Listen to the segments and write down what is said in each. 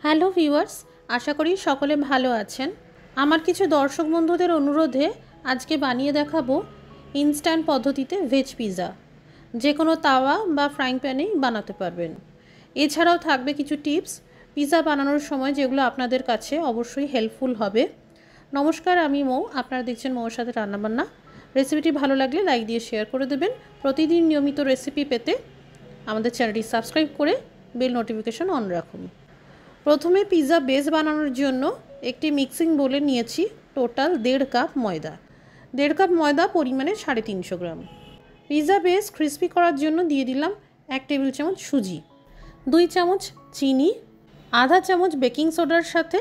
Hello viewers, আশা করি সকলে ভালো আছেন। আমার কিছু দর্শক বন্ধুদের অনুরোধে আজকে বানিয়ে দেখাবো ইনস্ট্যান্ট পদ্ধতিতে ভেজ পিৎজা। যে কোনো তাওয়া বা ফ্রাইং প্যানেই বানাতে পারবেন। এছাড়াও থাকবে কিছু টিপস পিৎজা বানানোর সময়, যেগুলো আপনাদের কাছে অবশ্যই হেল্পফুল হবে। নমস্কার, আমি মৌ, আপনারা দেখছেন মৌর সাথে রান্নাবান্না। রেসিপিটি ভালো লাগলে লাইক দিয়ে শেয়ার করে দেবেন। প্রতিদিন নিয়মিত রেসিপি পেতে আমাদের চ্যানেলটি সাবস্ক্রাইব করে বেল নোটিফিকেশন অন রাখুন। প্রথমে পিৎজা বেস বানানোর জন্য একটি মিক্সিং বোলে নিয়েছি টোটাল 1.5 কাপ ময়দা। 1.5 কাপ ময়দা পরিমাণে 350 গ্রাম। পিৎজা বেস ক্রিস্পি করার জন্য দিয়ে দিলাম 1 টেবিল চামচ সুজি, 2 চামচ চিনি, আধা চামচ বেকিং সোডার সাথে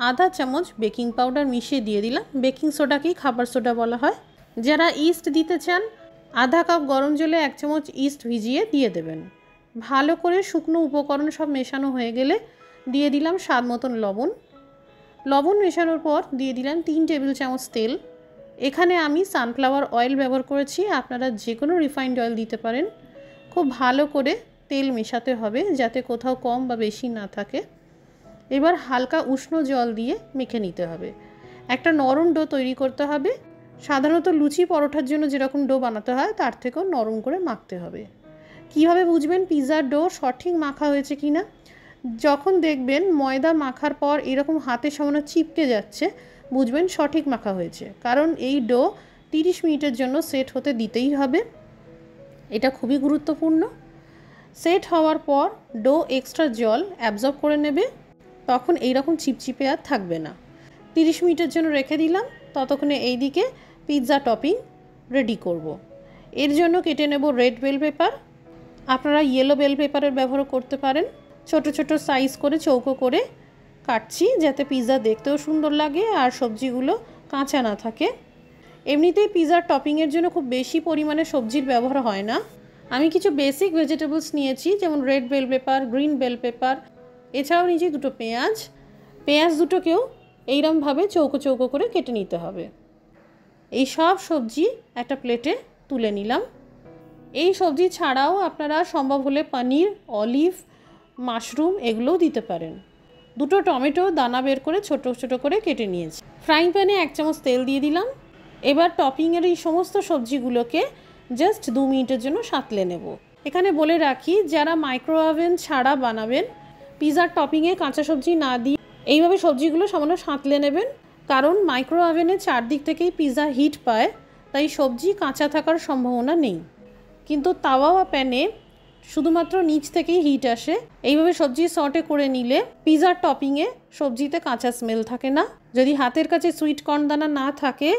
আধা চামচ বেকিং পাউডার মিশিয়ে দিয়ে দিলাম। বেকিং সোডাকেই খাবার সোডা বলা হয়। যারা ইস্ট দিতে চান, আধা কাপ গরম জলে 1 চামচ ইস্ট ভিজিয়ে দিয়ে দেবেন। ভালো করে শুকনো উপকরণ সব মেশানো হয়ে গেলে দিয়ে দিলাম স্বাদ মতন লবণ মেশানোর পর দিয়ে দিলাম 3 টেবিল চামচ তেল। এখানে আমি সানফ্লাওয়ার অয়েল ব্যবহার করেছি, আপনারা যে কোনো রিফাইন্ড অয়েল দিতে পারেন। খুব ভালো করে তেল মেশাতে হবে যাতে কোথাও কম বা বেশি না থাকে। এবার হালকা উষ্ণ জল দিয়ে মেখে নিতে হবে। একটা নরম ডো তৈরি করতে হবে। সাধারণত লুচি পরোটার জন্য যেরকম ডো বানাতে হয় তার থেকেও নরম করে মাখতে হবে। কিভাবে বুঝবেন পিৎজার ডো সঠিক মাখা হয়েছে কিনা? যখন দেখবেন ময়দা মাখার পর এরকম হাতে সামান্য চিপকে যাচ্ছে, বুঝবেন সঠিক মাখা হয়েছে। কারণ এই ডো 30 মিনিটের জন্য সেট হতে দিতেই হবে। এটা খুবই গুরুত্বপূর্ণ। সেট হওয়ার পর ডো এক্সট্রা জল অ্যাবজর্ব করে নেবে, তখন এইরকম চিপচিপে আর থাকবে না। 30 মিনিটের জন্য রেখে দিলাম। ততক্ষণে এইদিকে পিৎজা টপিং রেডি করব। এর জন্য কেটে নেব রেড বেল পেপার। আপনারা ইয়েলো বেল পেপারের ব্যবহার করতে পারেন। ছোট ছোট সাইজ করে চৌকো করে কাটছি যাতে পিৎজা দেখতেও সুন্দর লাগে আর সবজিগুলো কাঁচা না থাকে। এমনিতেই পিৎজার টপিংয়ের জন্য খুব বেশি পরিমাণে সবজির ব্যবহার হয় না। আমি কিছু বেসিক ভেজিটেবলস নিয়েছি, যেমন red bell pepper, green bell pepper. এছাড়াও নিয়েছি 2টো পেঁয়াজ দুটোকেও এইরকমভাবে চৌকো চৌকো করে কেটে নিতে হবে। এই সব সবজি একটা প্লেটে তুলে নিলাম। এই সবজি ছাড়াও আপনারা সম্ভব হলে পনির, অলিভ, মাশরুম এগুলোও দিতে পারেন। 2টো টমেটো দানা বের করে ছোট ছোট করে কেটে নিয়েছি। ফ্রাইং প্যানে 1 চামচ তেল দিয়ে দিলাম। এবার টপিংয়ের এই সমস্ত সবজিগুলোকে জাস্ট 2 মিনিটের জন্য সাঁতলে নেব। এখানে বলে রাখি, যারা মাইক্রো ওভেন ছাড়া বানাবেন, পিৎজার টপিংয়ে কাঁচা সবজি না দিয়ে এইভাবে সবজিগুলো সামান্য সাঁতলে নেবেন। কারণ মাইক্রো ওভেনে চারদিক থেকেই পিৎজা হিট পায়, তাই সবজি কাঁচা থাকার সম্ভাবনা নেই। কিন্তু তাওয়া বা প্যানে শুধুমাত্র নিচ থেকেই হিট আসে। এইভাবে সবজি সটে করে নিলে পিৎজার টপিংয়ে সবজিতে কাঁচা স্মেল থাকে না। যদি হাতের কাছে সুইট কর্ন দানা না থাকে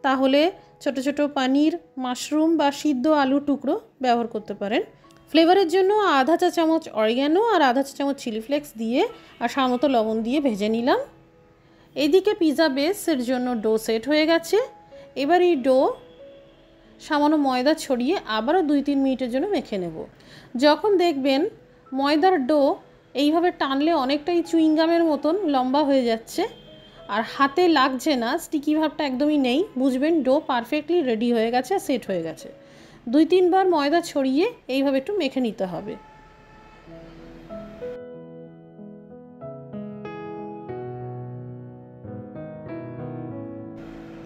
তাহলে ছোট ছোট পনির, মাশরুম বা সিদ্ধ আলু টুকরো ব্যবহার করতে পারেন। ফ্লেভারের জন্য আধা চা চামচ অরিগ্যানো আর আধা চা চামচ চিলি ফ্লেক্স দিয়ে আর স্বাদ লবণ দিয়ে ভেজে নিলাম। এইদিকে পিৎজা বেসের জন্য ডো সেট হয়ে গেছে। এবার এই ডো সামান্য ময়দা ছড়িয়ে আবারও 2-3 মিনিটের জন্য মেখে নেব। যখন দেখবেন ময়দার ডো এইভাবে টানলে অনেকটাই চুইংগামের মতন লম্বা হয়ে যাচ্ছে আর হাতে লাগছে না, স্টিকি ভাবটা একদমই নেই, বুঝবেন ডো পারফেক্টলি রেডি হয়ে গেছে, সেট হয়ে গেছে। 2-3 বার ময়দা ছড়িয়ে এইভাবে একটু মেখে নিতে হবে।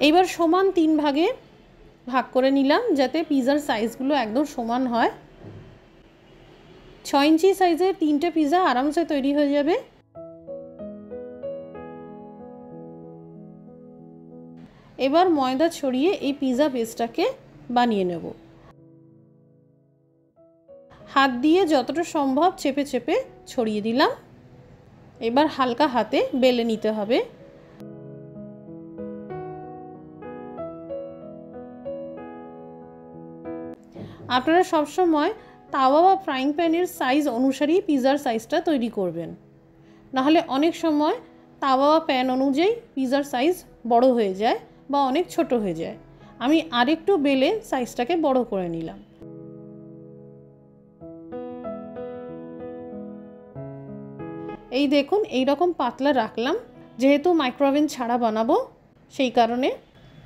এইবার সমান 3 ভাগে ভাগ করে নিলাম যাতে পিৎজার সাইজগুলো একদম সমান হয়। 6 ইঞ্চি সাইজের 3টে পিৎজা আরামসে তৈরি হয়ে যাবে। এবার ময়দা ছড়িয়ে এই পিৎজা বেসটাকে বানিয়ে নেব। হাত দিয়ে যতটা সম্ভব চেপে চেপে ছড়িয়ে দিলাম। এবার হালকা হাতে বেলে নিতে হবে। আপনারা সবসময় তাওয়া বা ফ্রাইং প্যানের সাইজ অনুসারেই পিৎজার সাইজটা তৈরি করবেন, নাহলে অনেক সময় তাওয়া বা প্যান অনুযায়ী পিৎজার সাইজ বড় হয়ে যায় বা অনেক ছোট হয়ে যায়। আমি আরেকটু বেলে সাইজটাকে বড় করে নিলাম। এই দেখুন, এইরকম পাতলা রাখলাম। যেহেতু মাইক্রোওভেন ছাড়া বানাবো সেই কারণে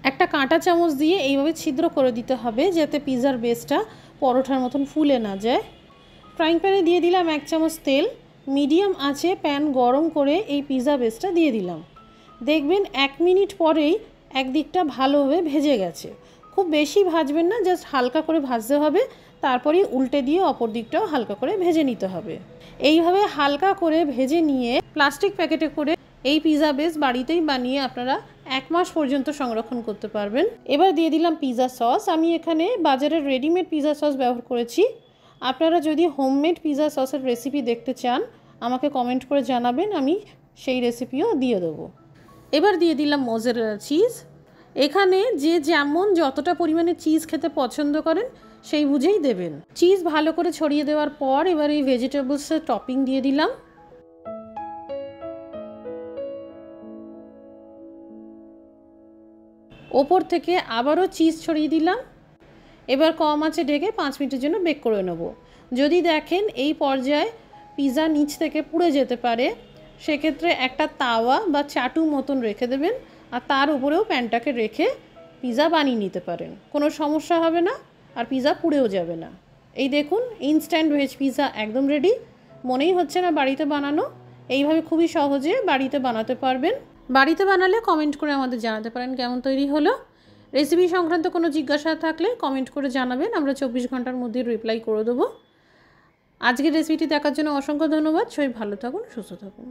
একটা কাঁটা চামচ দিয়ে এইভাবে ছিদ্র করে দিতে হবে যাতে পিৎজার বেসটা পরোটার মতন ফুলে না যায়। ফ্রাইং প্যানে দিয়ে দিলাম 1 চামচ তেল। মিডিয়াম আঁচে প্যান গরম করে এই পিৎজা বেসটা দিয়ে দিলাম। দেখবেন 1 মিনিট পরেই একদিকটা ভালোভাবে ভেজে গেছে। খুব বেশি ভাজবেন না, জাস্ট হালকা করে ভাজতে হবে, তারপরেই উল্টে দিয়ে অপর দিকটাও হালকা করে ভেজে নিতে হবে। এইভাবে হালকা করে ভেজে নিয়ে প্লাস্টিক প্যাকেটে করে এই পিৎজা বেস বাড়িতেই বানিয়ে আপনারা 1 মাস পর্যন্ত সংরক্ষণ করতে পারবেন। এবার দিয়ে দিলাম পিৎজা সস। আমি এখানে বাজারের রেডিমেড পিৎজা সস ব্যবহার করেছি। আপনারা যদি হোমমেড পিৎজা সসের রেসিপি দেখতে চান আমাকে কমেন্ট করে জানাবেন, আমি সেই রেসিপিও দিয়ে দেবো। এবার দিয়ে দিলাম মোজারেলা চিজ। এখানে যে যেমন যতটা পরিমাণে চিজ খেতে পছন্দ করেন সেই বুঝেই দেবেন। চিজ ভালো করে ছড়িয়ে দেওয়ার পর এবার এই ভেজিটেবলসের টপিং দিয়ে দিলাম। ওপর থেকে আবারও চিজ ছড়িয়ে দিলাম। এবার কম আঁচে ঢেকে 5 মিনিটের জন্য বেক করে নেব। যদি দেখেন এই পর্যায়ে পিৎজা নিচ থেকে পুড়ে যেতে পারে, সেক্ষেত্রে একটা তাওয়া বা চাটু মতন রেখে দেবেন, আর তার উপরেও প্যানটাকে রেখে পিৎজা বানিয়ে নিতে পারেন। কোনো সমস্যা হবে না, আর পিৎজা পুড়েও যাবে না। এই দেখুন, ইনস্ট্যান্ট ভেজ পিৎজা একদম রেডি। মনেই হচ্ছে না বাড়িতে বানানো। এইভাবে খুবই সহজে বাড়িতে বানাতে পারবেন। বাড়িতে বানালে কমেন্ট করে আমাদের জানাতে পারেন কেমন তৈরি হলো। রেসিপি সংক্রান্ত কোনো জিজ্ঞাসা থাকলে কমেন্ট করে জানাবেন, আমরা 24 ঘন্টার মধ্যে রিপ্লাই করে দেবো। আজকের রেসিপিটি দেখার জন্য অসংখ্য ধন্যবাদ। সবাই ভালো থাকুন, সুস্থ থাকুন।